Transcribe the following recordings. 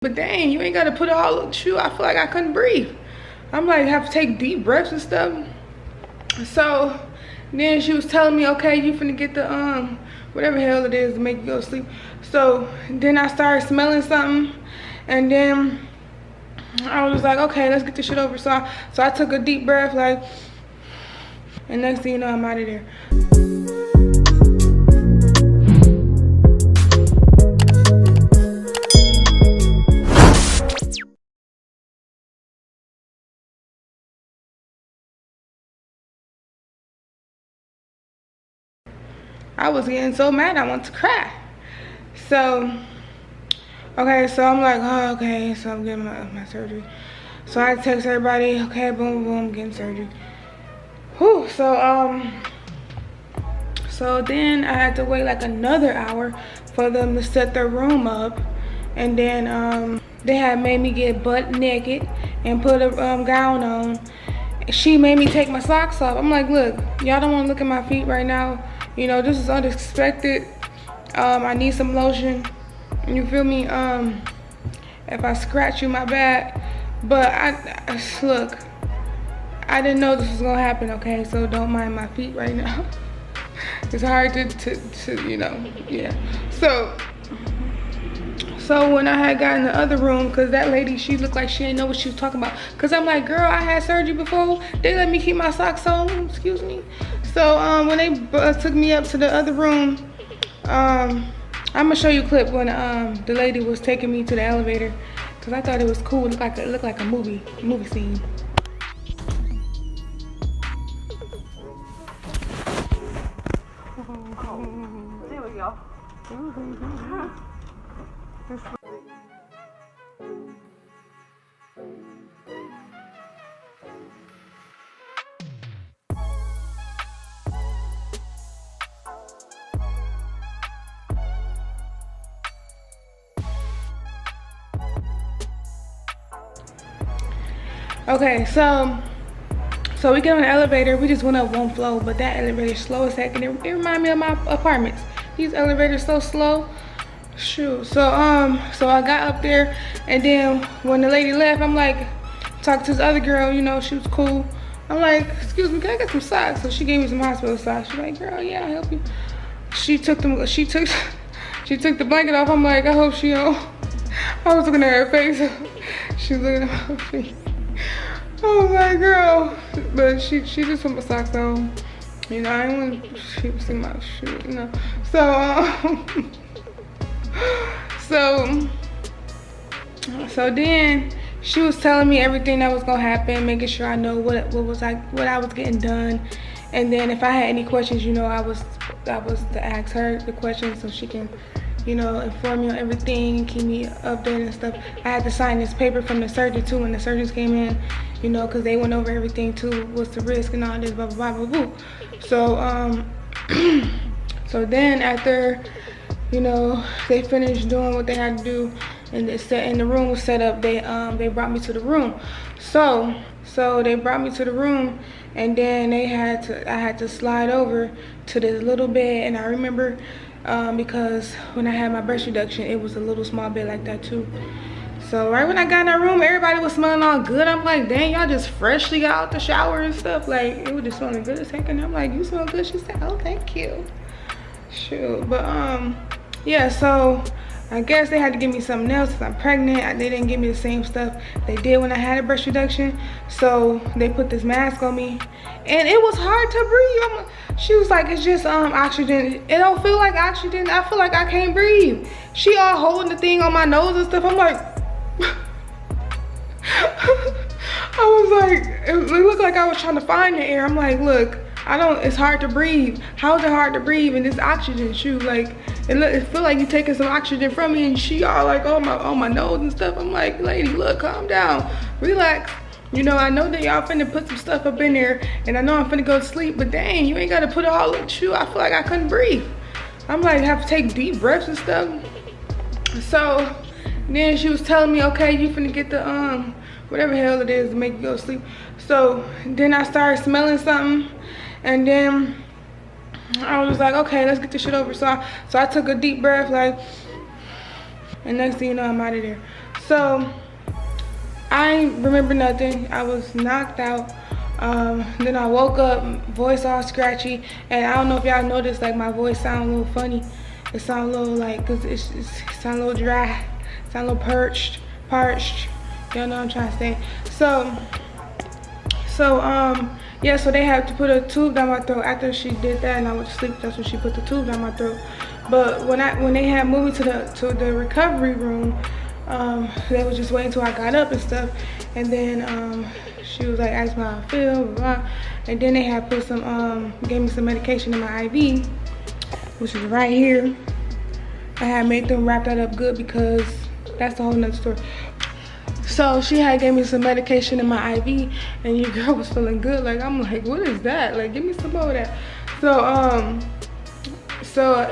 But dang, you ain't gotta put all, shoot, I feel like I couldn't breathe. I'm like, have to take deep breaths and stuff. So then she was telling me, okay, you finna get the whatever the hell it is to make you go to sleep. So then I started smelling something, and then I was like, okay, let's get this shit over. So I took a deep breath, like, and next thing you know, I'm out of there. I was getting so mad I wanted to cry. So, okay, so I'm like, oh, okay, so I'm getting my surgery. So I text everybody, okay, boom, boom, getting surgery. Whew, so then I had to wait like another hour for them to set their room up. And then they had made me get butt naked and put a gown on. She made me take my socks off. I'm like, look, y'all don't want to look at my feet right now. You know, this is unexpected. I need some lotion. You feel me? If I scratch you, my bad. But look, I didn't know this was gonna happen, okay? So don't mind my feet right now. It's hard to you know, yeah. So when I had got in the other room, cause that lady, she looked like she didn't know what she was talking about. Cause I'm like, girl, I had surgery before. They let me keep my socks on, excuse me. So when they took me up to the other room, I'm gonna show you a clip when the lady was taking me to the elevator, cause I thought it was cool. It looked like a movie scene. There we go. Okay, so we get on the elevator. We just went up one floor, but that elevator is slow as heck, and it reminded me of my apartments. These elevators so slow. Shoot. So I got up there, and then when the lady left, I'm like, talking to this other girl, you know, she was cool. I'm like, excuse me, can I get some socks? So she gave me some hospital socks. She's like, girl, yeah, I'll help you. She took the blanket off. I'm like, I hope she don't. I was looking at her face. She was looking at my feet. Oh my girl, but she just put my socks on. You know, I didn't want people to see my shoe, you know. So then she was telling me everything that was gonna happen, making sure I know what I was getting done, and then if I had any questions, you know, I was to ask her the questions so she can, you know, inform me on everything, keep me updated and stuff. I had to sign this paper from the surgeon too when the surgeons came in, you know, because they went over everything too, what's the risk and all this, blah, blah, blah, blah, blah. So, so then after, you know, they finished doing what they had to do, and the room was set up, they brought me to the room. So they brought me to the room, and then I had to slide over to this little bed, and I remember, because when I had my breast reduction, it was a little small bed like that too. So right when I got in that room, everybody was smelling all good. I'm like, dang, y'all just freshly got out the shower and stuff. Like, it was just smelling good as heck. And I'm like, you smell good? She said, oh, thank you. Shoot, but yeah, so I guess they had to give me something else because I'm pregnant. They didn't give me the same stuff they did when I had a breast reduction. So they put this mask on me, and it was hard to breathe. She was like, it's just oxygen. It don't feel like oxygen. I feel like I can't breathe. She all holding the thing on my nose and stuff. I'm like, I was like, it looked like I was trying to find the air. I'm like, look, it's hard to breathe. How is it hard to breathe in this oxygen shoe? Like, it feel like you're taking some oxygen from me, and she all like on my nose and stuff. I'm like, lady, look, calm down, relax. You know, I know that y'all finna put some stuff up in there, and I know I'm finna go to sleep, but dang, you ain't gotta put it all in the shoe. I feel like I couldn't breathe. I'm like, have to take deep breaths and stuff. So then she was telling me, okay, you finna get the whatever the hell it is to make you go to sleep. So then I started smelling something, and then I was like, okay, let's get this shit over. So I took a deep breath, like, and next thing you know, I'm out of there. So I ain't remember nothing. I was knocked out. Then I woke up, voice all scratchy, and I don't know if y'all noticed, like my voice sound a little funny. It sound a little like, cause it sound a little dry, sound a little parched. Y'all know what I'm trying to say. Yeah, so they had to put a tube down my throat. After she did that and I went to sleep, that's when she put the tube down my throat. But when they had moved me to the recovery room, they was just waiting till I got up and stuff. And then she was like, asked me how I feel, blah, blah. And then they had put some, gave me some medication in my IV, which is right here. I had made them wrap that up good because that's a whole nother story. So she had gave me some medication in my IV, and your girl was feeling good. Like, I'm like, what is that? Like, give me some more of that.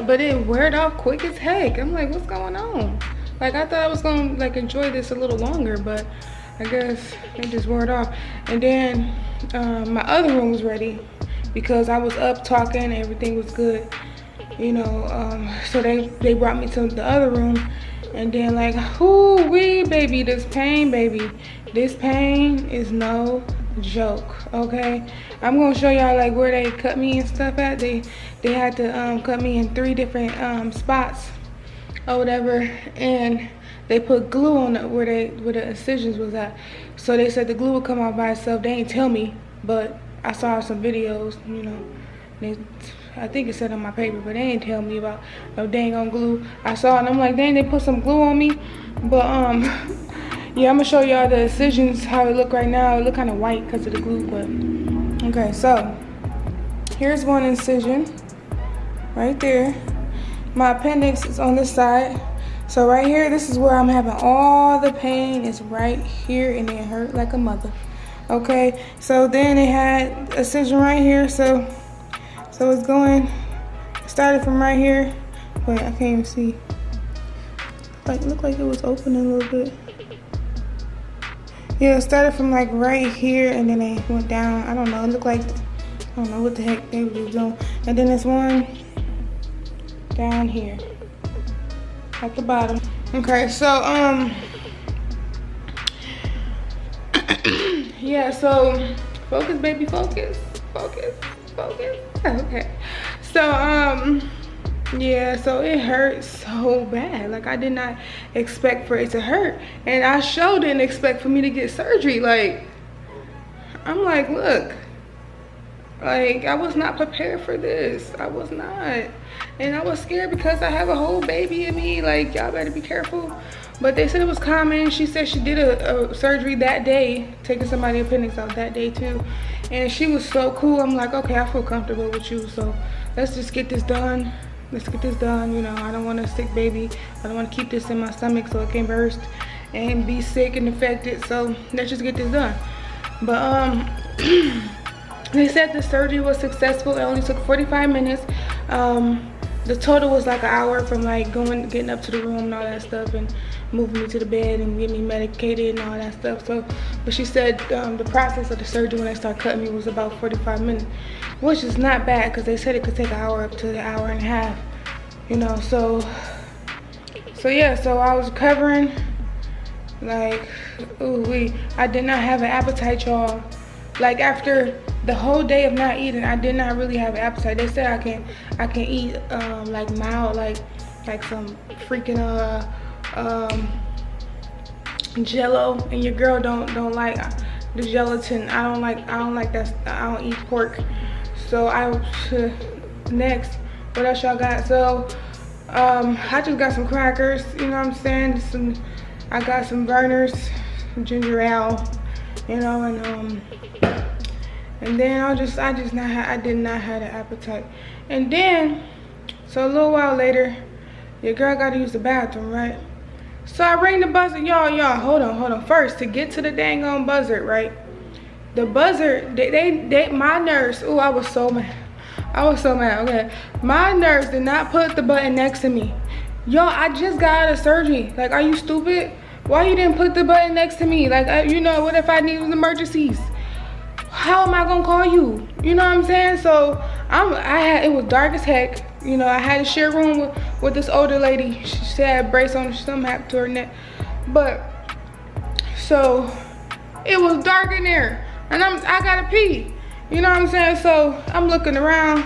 But it wore off quick as heck. I'm like, what's going on? Like, I thought I was gonna like enjoy this a little longer, but I guess it just wore off. And then my other room was ready because I was up talking, everything was good, you know. So they brought me to the other room. And then like, whoo wee, baby, this pain is no joke, okay? I'm gonna show y'all like where they cut me and stuff at. They had to cut me in 3 different spots or whatever, and they put glue on where the incisions was at. So they said the glue would come out by itself. They ain't tell me, but I saw some videos, you know. I think it said on my paper, but they ain't tell me about no dang on glue. I saw it and I'm like, dang, they put some glue on me. But yeah, I'm gonna show y'all the incisions, how it look right now. It look kind of white because of the glue, but okay. So here's one incision right there. My appendix is on this side. So right here, this is where I'm having all the pain. Is right here, and it hurt like a mother. Okay, so then they had a incision right here. So it's going, started from right here. Wait, I can't even see. Like, it looked like it was opening a little bit. Yeah, it started from like right here, and then they went down. I don't know, it looked like, I don't know what the heck they were doing. And then there's one down here at the bottom. Okay, so yeah, so focus, baby, focus. Okay, so yeah, so it hurts so bad. Like, I did not expect for it to hurt, and I sure didn't expect for me to get surgery. Like, I'm like, look, like, I was not prepared for this. I was not. And I was scared because I have a whole baby in me. Like, y'all better be careful. But they said it was common. She said she did a surgery that day, taking somebody's appendix out that day too. And she was so cool. I'm like, okay, I feel comfortable with you. So let's just get this done. Let's get this done. You know, I don't want a sick baby. I don't want to keep this in my stomach so it can burst and be sick and infected. So let's just get this done. But they said the surgery was successful. It only took 45 minutes. The total was like an hour from like getting up to the room and all that stuff, and moving me to the bed and getting me medicated and all that stuff. So, but she said the process of the surgery when they start cutting me was about 45 minutes, which is not bad because they said it could take an hour up to an hour and a half, you know. So yeah, so I was recovering. Like, ooh, I did not have an appetite, y'all. Like, after the whole day of not eating, I did not really have an appetite. They said I can eat like mild, like some freaking Jello, and your girl don't like the gelatin. I don't like that. I don't eat pork. So next, what else y'all got? So I just got some crackers, you know what I'm saying? I got some burners, some ginger ale, you know, and then I did not have an appetite. And then, so a little while later, your girl got to use the bathroom, right? So I rang the buzzer. Y'all, hold on. First, to get to the dang on buzzer, right? The buzzer, my nurse, ooh, I was so mad. Okay. My nurse did not put the button next to me. Y'all, I just got out of surgery. Like, are you stupid? Why you didn't put the button next to me? Like, you know, what if I need emergencies? How am I gonna call you? You know what I'm saying? So it was dark as heck. You know, I had to share a room with this older lady. She had a brace on, something happened to her neck. But So it was dark in there, and I gotta pee. You know what I'm saying? So I'm looking around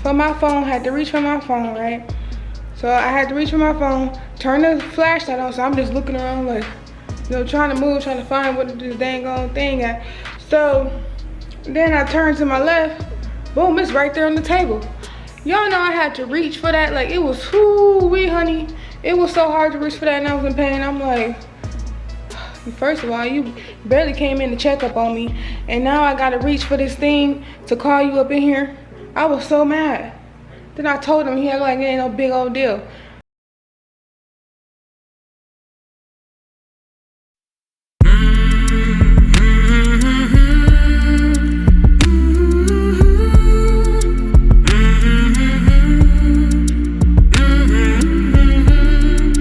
for my phone. Had to reach for my phone, right? So I had to reach for my phone, turn the flashlight on. So I'm just looking around like, you know, trying to move, trying to find what this dang on thing at. So then I turned to my left. Boom, it's right there on the table. Y'all know I had to reach for that. Like, it was, whoo-wee, honey. It was so hard to reach for that, and I was in pain. I'm like, first of all, you barely came in to check up on me, and now I gotta reach for this thing to call you up in here. I was so mad. Then I told him, he acted like it ain't no big old deal.